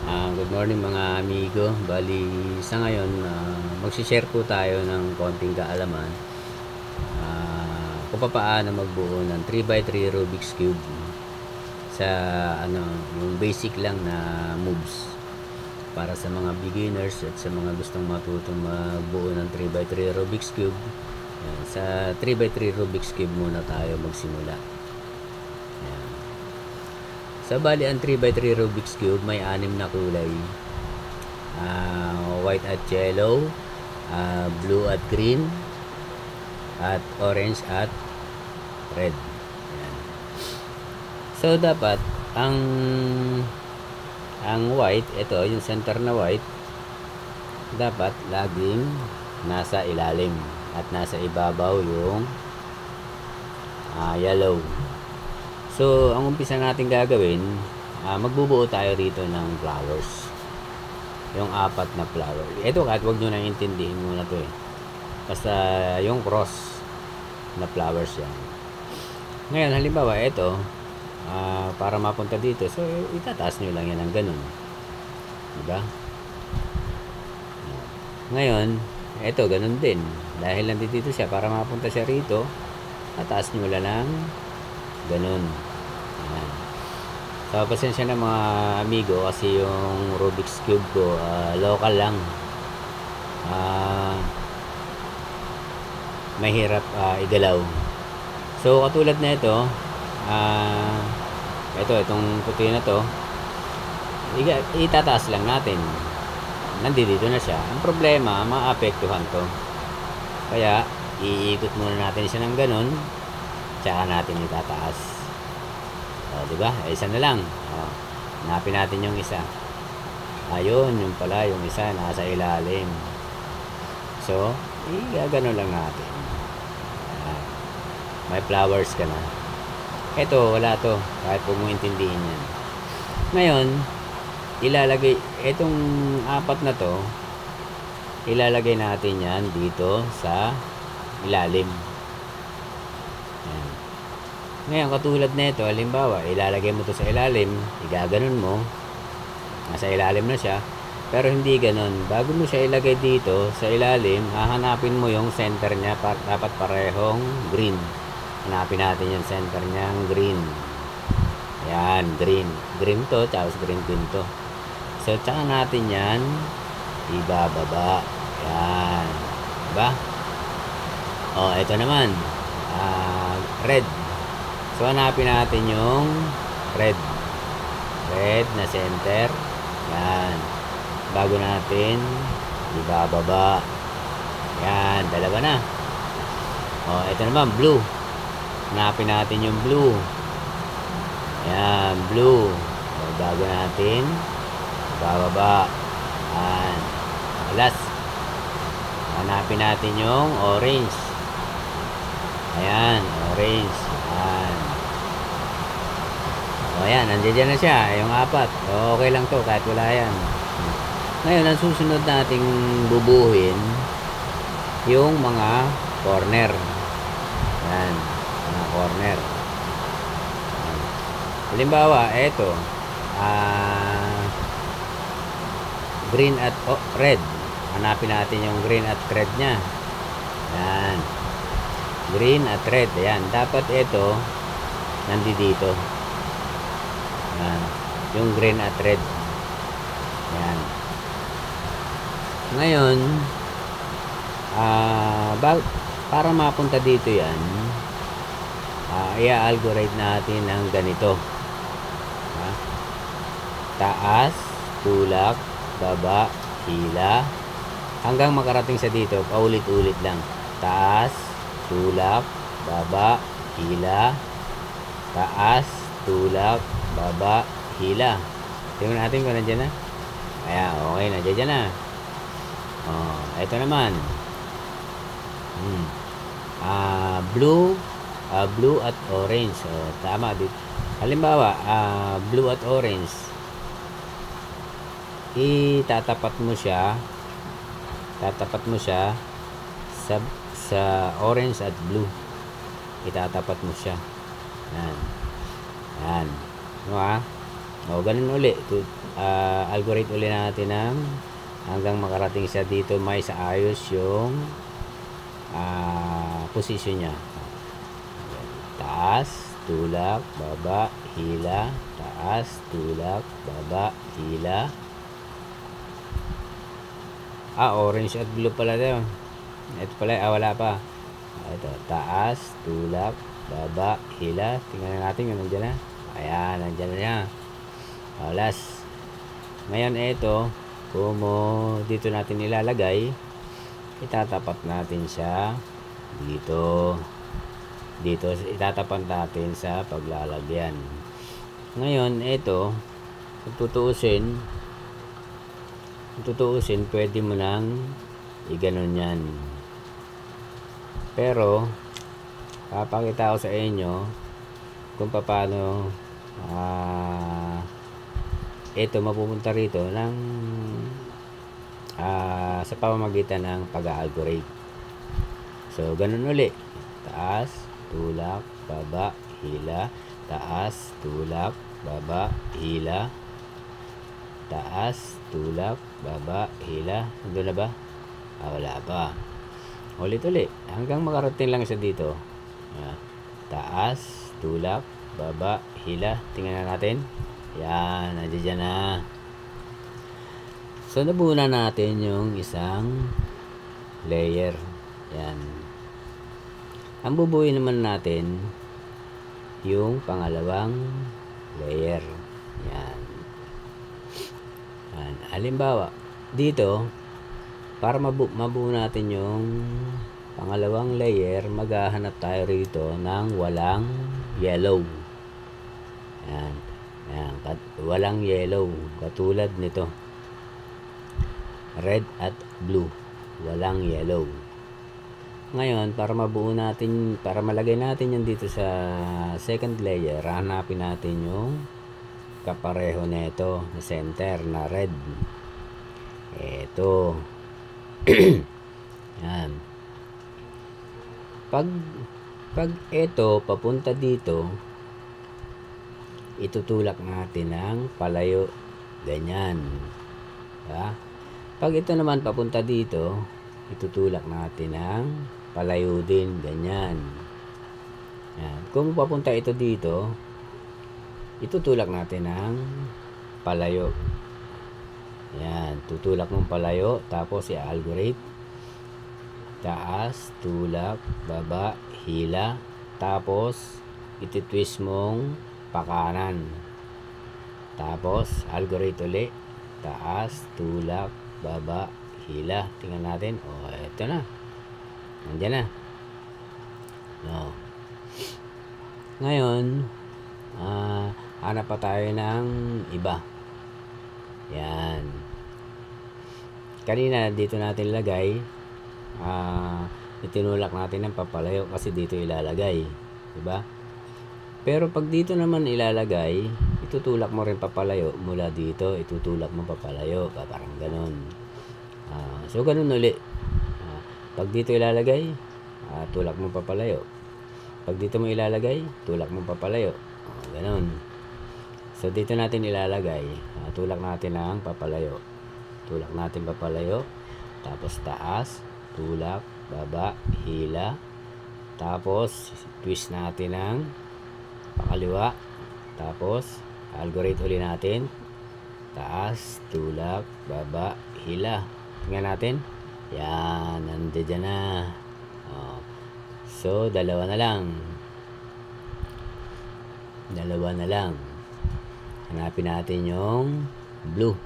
Good morning mga amigo. Bali, sa ngayon, magsishare po tayo ng konting kaalaman kung paano magbuo ng 3x3 Rubik's Cube sa yung basic lang na moves para sa mga beginners at sa mga gustong matutong magbuo ng 3x3 Rubik's Cube. Yan, sa 3x3 Rubik's Cube muna tayo magsimula. Yan. So, bali ang 3x3 Rubik's Cube may 6 na kulay. White at yellow, blue at green, at orange at red. Ayan. So, dapat ang white, ito yung center na white, dapat laging nasa ilalim at nasa ibabaw yung yellow. So, ang umpisa natin gagawin, magbubuo tayo rito ng flowers. Yung 4 na flower. Ito kahit wag nyo na intindihin muna to eh. Basta yung cross na flowers yan. Ngayon, halimbawa, ito, para mapunta dito, so itataas nyo lang yan ng ganun. Diba? Ngayon, ito, ganun din. Dahil nandito siya, para mapunta siya rito, tataas nyo lang ng ganun. Ayan. So, pasensya na mga amigo kasi yung Rubik's Cube ko, local lang. Mahirap igalaw. So, katulad na ito, itong puti na to, itataas lang natin. Nandito na siya. Ang problema, maapektuhan to. Kaya, iikot muna natin siya ng ganun, tsaka natin itataas. Diba? Isa na lang. Hanapin natin yung isa. Ayun, yung pala, yung isa nasa ilalim. So, gano'n lang natin. May flowers ka na. Ito, wala to. Kahit huwag mong intindihin yan. Ngayon, ilalagay, itong 4 na to, ilalagay natin yan dito sa ilalim. Ngayon, katulad nito, halimbawa, ilalagay mo to sa ilalim, igaganon mo, nasa ilalim na siya, pero hindi ganon. Bago mo siya ilagay dito sa ilalim, hahanapin mo yung center niya, dapat parehong green. Hanapin natin yung center niyang green. Yan, green. Green to, tapos green din to. So, tsaka natin yan, ibababa. Yan. Diba? Ito naman, red. So, hanapin natin yung red. Red na center. Yan. Bago natin, ibababa. Yan. Dalawa na. Ito naman, blue. Hanapin natin yung blue. Yan. Blue. Bago natin, ibababa. Yan. Last. Hanapin natin yung orange. Ayan. Orange. Yan. Ayan, nandiyan na siya, yung 4. Okay lang to, kahit wala yan. Ngayon, ang susunod nating bubuhin, yung mga corner. Yan, mga corner. Halimbawa, eto, green at red. Hanapin natin yung green at red nya. Yan. Green at red. Ayan, dapat ito, nandito. Yan. Yung green at red. Yan. Ngayon, para mapunta dito yan, i-algorithm natin ng ganito. Taas, tulak, baba, hila, hanggang makarating sa dito, paulit-ulit lang. Taas, tulak, baba, hila, taas, tulak, baba, hila. Tingnan natin kung nandiyan na. Ayan, okay, nandiyan na. Ito naman. Blue at orange. Tama dito. Halimbawa, blue at orange. Itatapat mo siya. Tatapat mo siya sa orange at blue. Itatapat mo siya. Yan. Yan. Diba? O, ganun uli. Algorithm uli natin ng hanggang makarating siya dito may sa ayos yung position niya. Taas, tulak, baba, hila, taas, tulak, baba, hila. Orange at blue pala daw. Ito pala, wala pa. Ito, taas, tulak, baba, hila. Tingnan natin kung nandiyan na. Ayan, nandiyan na niya. Last. Ngayon, ito, kung dito natin ilalagay, itatapat natin siya dito. Dito, itatapat natin sa paglalagyan. Ngayon, ito, kung tutuusin, pwede mo nang iganon yan. Pero, papakita ko sa inyo kung paano ito mapupunta rito ng sa pamamagitan ng pag-algorithm. So, ganun uli. Taas, tulak, baba, hila. Taas, tulak, baba, hila. Taas, tulak, baba, hila. Nandun na ba? Wala pa. Ulit-ulit. Hanggang makarating lang siya dito. Taas, tulak, baba, hila. Tingnan natin. Yan, nandiyan na. So, nabuo na natin yung isang layer. Yan. Ang bubuuin naman natin yung pangalawang layer. Yan. Yan. Halimbawa, dito, para mabuo natin yung pangalawang layer, maghahanap tayo rito ng walang yellow. Yan. Yan. Walang yellow. Katulad nito. Red at blue. Walang yellow. Ngayon, para mabuo natin, para malagay natin yan dito sa second layer, hanapin natin yung kapareho nito na center na red. Ito. Yan. Pag ito papunta dito, itutulak natin ng palayo. Ganyan. Diba? Pag ito naman papunta dito, itutulak natin ng palayo din. Ganyan. Yan. Kung papunta ito dito, itutulak natin ng palayo. Yan. Tutulak ng palayo. Tapos i-algorithm. Taas, tulak, baba, hila. Tapos, ititwist mong pakanan. Tapos, algorithm ulit. Taas, tulak, baba, hila. Tingnan natin. Ito na. Nandiyan na. No. Ngayon, hanap pa tayo ng iba. Yan. Kanina, dito natin lagay. Itinulak natin ng papalayo kasi dito ilalagay. Diba? Pero pag dito naman ilalagay, itutulak mo rin papalayo mula dito, itutulak mo papalayo, parang ganun. So ganun uli. Pag dito ilalagay, tulak mo papalayo. Pag dito mo ilalagay, tulak mo papalayo. Ganun. So dito natin ilalagay, tulak natin ang papalayo. Tulak natin papalayo, tapos taas, tulak, baba, hila. Tapos twist natin ang pakaliwa. Tapos algorithm ulit natin. Taas, tulak, baba, hila. Tingnan natin. Yan, nandiyan na. So, dalawa na lang. Dalawa na lang. Hanapin natin yung blue.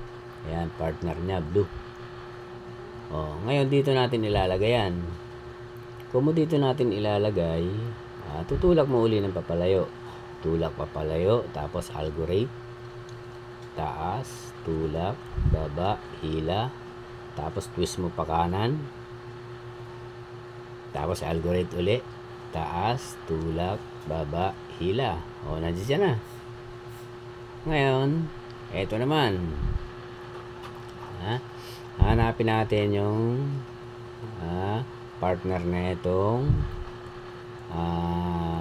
Ayan, partner niya, blue. Ngayon, dito natin ilalagay yan. Kung dito natin ilalagay, tutulak mo uli ng papalayo. Tulak, papalayo, tapos algorithm. Taas, tulak, baba, hila. Tapos twist mo pa kanan. Tapos algorithm uli. Taas, tulak, baba, hila. Nandiyan na. Ngayon, eto naman. Hanapin natin yung partner na itong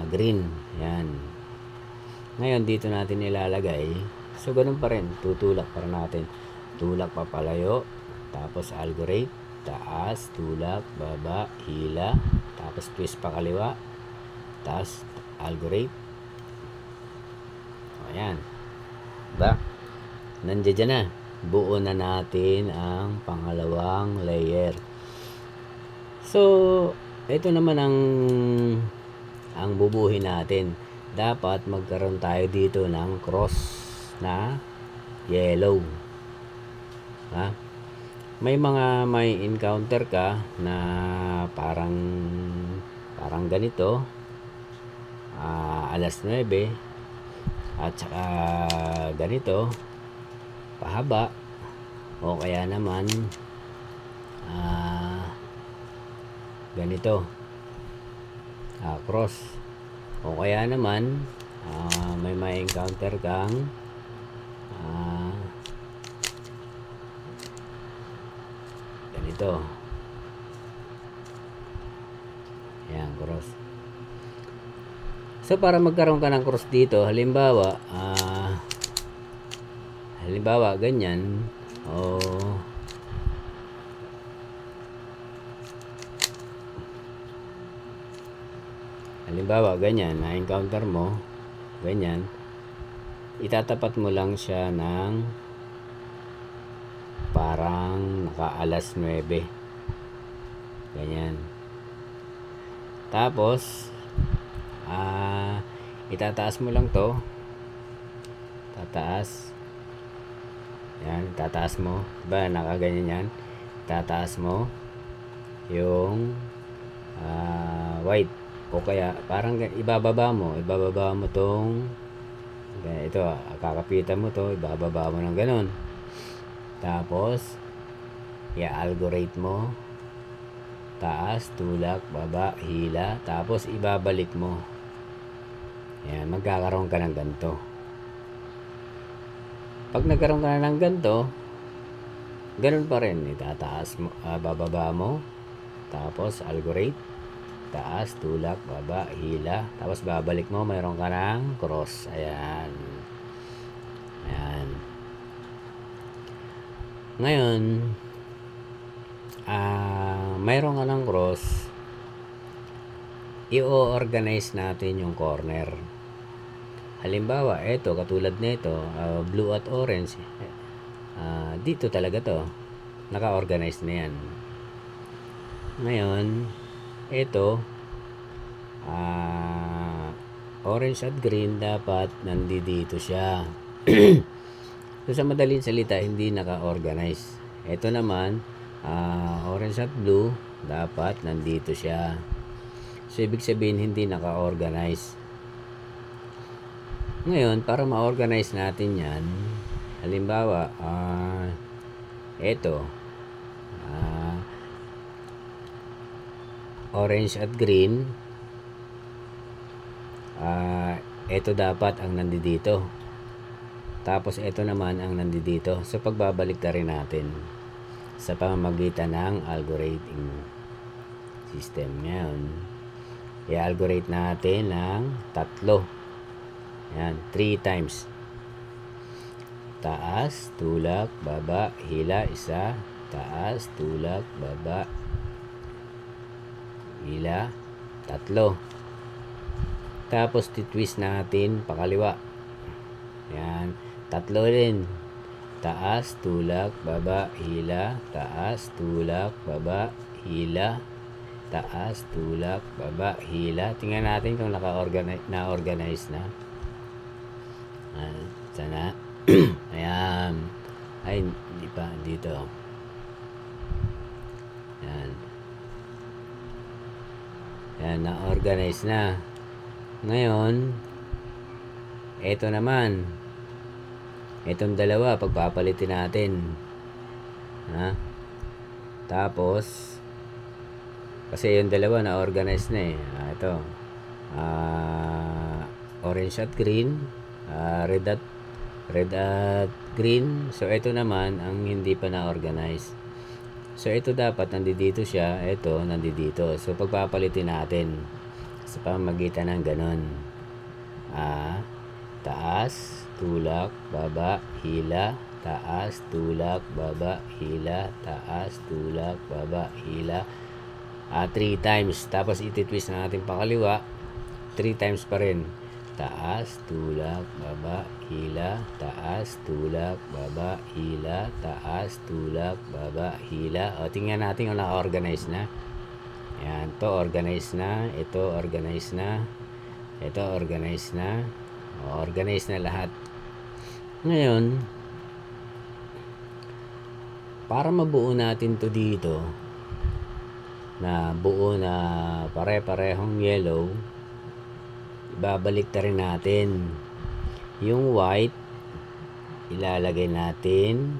green. Yan. Ngayon, dito natin ilalagay So, ganun pa rin. Tutulak pa rin natin. Tulak papalayo. Tapos algorithm. Taas, tulak, baba, hila. Tapos twist pa kaliwa. Taas, algorithm. Ayan. Diba? Nandiyan dyan na. Buo na natin ang pangalawang layer. So, ito naman ang bubuhin natin. Dapat magkaroon tayo dito ng cross na yellow. Ha? May encounter ka na parang ganito. Alas 9 at saka ganito pahaba, o kaya naman ganito cross, o kaya naman may encounter kang ganito. Ayan, cross. So, para magkaroon ka ng cross dito, halimbawa ganyan, o halimbawa ganyan, na-encounter mo ganyan, itatapat mo lang siya ng parang naka-alas 9 ganyan. Tapos itataas mo lang to, tataas. Yan, tataas mo, diba nakaganyan yan, tataas mo yung white, o kaya parang ibababa mo tong ito, kakapitan mo to, ibababa mo ng ganun. Tapos i-algorithm mo, taas, tulak, baba, hila, tapos ibabalik mo. Yan, magkakaroon ka ng ganito. Pag nagkaroon ka na ng ganito, ganun pa rin, itataas mo, bababa mo, tapos algorithm, taas, tulak, baba, hila, tapos babalik mo, mayroon ka ng cross. Ayan. Ayan. Ngayon, mayroon ka ng cross, i-organize natin yung corner. Halimbawa, ito, katulad nito, blue at orange, dito talaga to, naka-organize na yan. Ngayon, ito, orange at green, dapat nandito siya. So, sa madaling salita, hindi naka-organize. Ito naman, orange at blue, dapat nandito siya. So, ibig sabihin, hindi naka-organize. Ngayon, para ma-organize natin yan, halimbawa, ito, orange at green, ito dapat ang nandito. Tapos, ito naman ang nandito. So, pagbabalik na rin natin sa pamamagitan ng algorithm system. Ngayon, i-algorithm natin ng 3. Yan, 3 times. Taas, tulak, baba, hila, isa. Taas, tulak, baba, hila, 3. Tapos, titwist natin pakaliwa. Yan, 3 din. Taas, tulak, baba, hila. Taas, tulak, baba, hila. Taas, tulak, baba, hila. Tingnan natin kung na-organize na. Sana. Ayan. Ay, hindi pa. Dito. Ayan. Ayan, na-organize na. Ngayon, ito naman. Itong dalawa, pagpapalitin natin. Ha? Tapos, kasi yung dalawa na-organize na eh. Ito. Orange at green. Red at green. So, ito naman ang hindi pa na-organize. So, ito dapat nandito siya. Ito, nandito. So, pagpapalitin natin sa pamamagitan ng ganon. Taas, tulak, baba, hila, taas, tulak, baba, hila, taas, tulak, baba, hila. 3 times. Tapos ititwist na natin pakaliwa. 3 times pa rin. Taas, tulak, baba, hila, taas, tulak, baba, hila, taas, tulak, baba, hila. O, tingnan natin kung naka-organize na. Yan, to organize na, ito organize na, ito organize na. O, organize na lahat. Ngayon, para mabuo natin to dito, na buo na pare-parehong yellow, ibabalik na rin natin yung white, ilalagay natin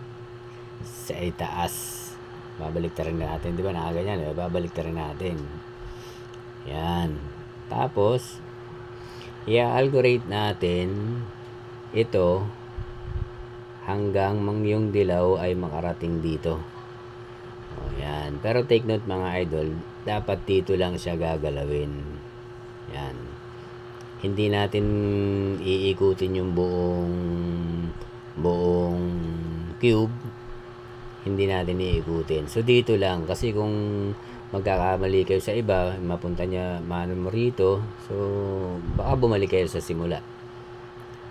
sa itaas, babalik na rin natin, di ba nakaganyan, babalik na rin natin yan. Tapos i-algorate natin ito hanggang yung dilaw ay makarating dito. O, yan. Pero take note mga idol, dapat dito lang siya gagalawin. Yan. Hindi natin iikutin yung buong cube. Hindi natin iikutin. So dito lang, kasi kung magkakamali kayo sa iba, mapunta niya mano mo rito, so baka bumalik kayo sa simula.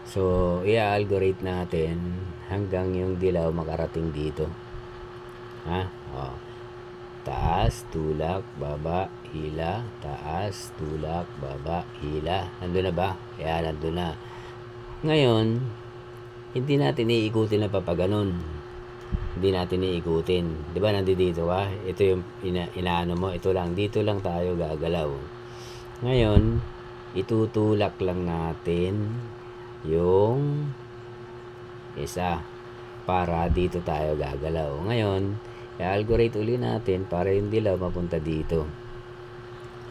So i-algorate natin hanggang yung dilaw makarating dito. Ha? O. Taas, tulak, baba, hila, taas, tulak, baba, hila. Nandun na ba? Ayan, nandun na. Ngayon, hindi natin iikutin na papaganon. Hindi natin iikutin. Di ba nandito ka? Ito yung inaano mo. Ito lang. Dito lang tayo gagalaw. Ngayon, itutulak lang natin yung isa para dito tayo gagalaw. Ngayon, i-algorate uli natin para yung dilaw mapunta dito.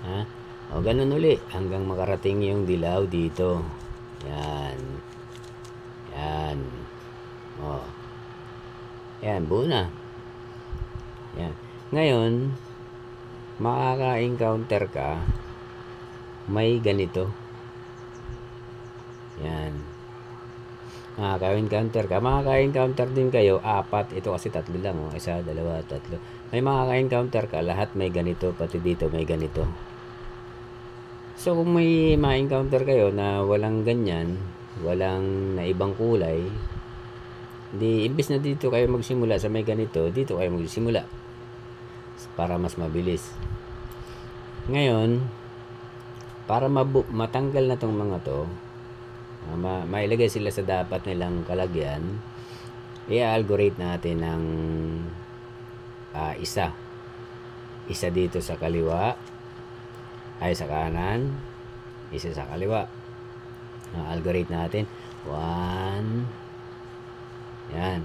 Ha? O, ganun uli hanggang makarating yung dilaw dito. Yan. Yan. O. Yan, buo na. Yan. Ngayon, makaka-encounter ka, may ganito. Yan. Makaka-encounter ka. Makaka-encounter din kayo, 4. Ito kasi 3 lang. Oh. 1, 2, 3. May makaka-encounter ka, lahat may ganito, pati dito may ganito. So, kung may ma-encounter kayo na walang ganyan, walang na ibang kulay, di imbis na dito kayo magsimula sa may ganito, dito kayo magsimula para mas mabilis. Ngayon, para matanggal na tong mga to, mailagay sila sa dapat nilang kalagyan, i-algorate natin ng isa dito sa kaliwa, ay sa kanan, isa sa kaliwa. Algorate natin 1. Yan.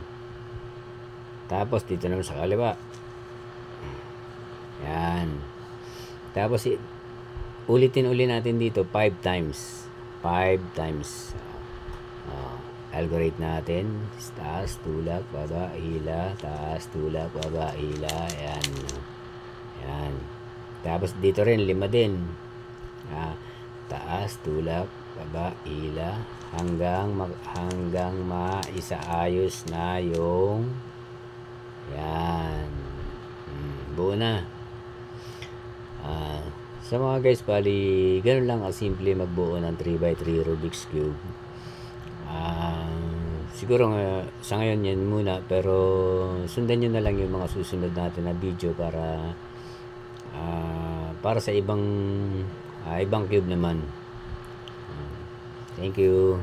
Tapos dito naman sa kaliwa. Yan. Tapos ulitin natin dito 5 times. 5 times. Algorate natin. Taas, tulak, baba, hila. Taas, tulak, baba, hila. Yan. Yan. Tapos dito rin 5 din. Taas, tulak, baba, hila. Hanggang maisaayos na yung yan. Buo na. Sa mga guys, bali ganun lang simple magbuo ng 3x3 Rubik's Cube. Siguro sa ngayon yan muna, pero sundan nyo na lang yung mga susunod natin na video para sa ibang cube naman. Thank you.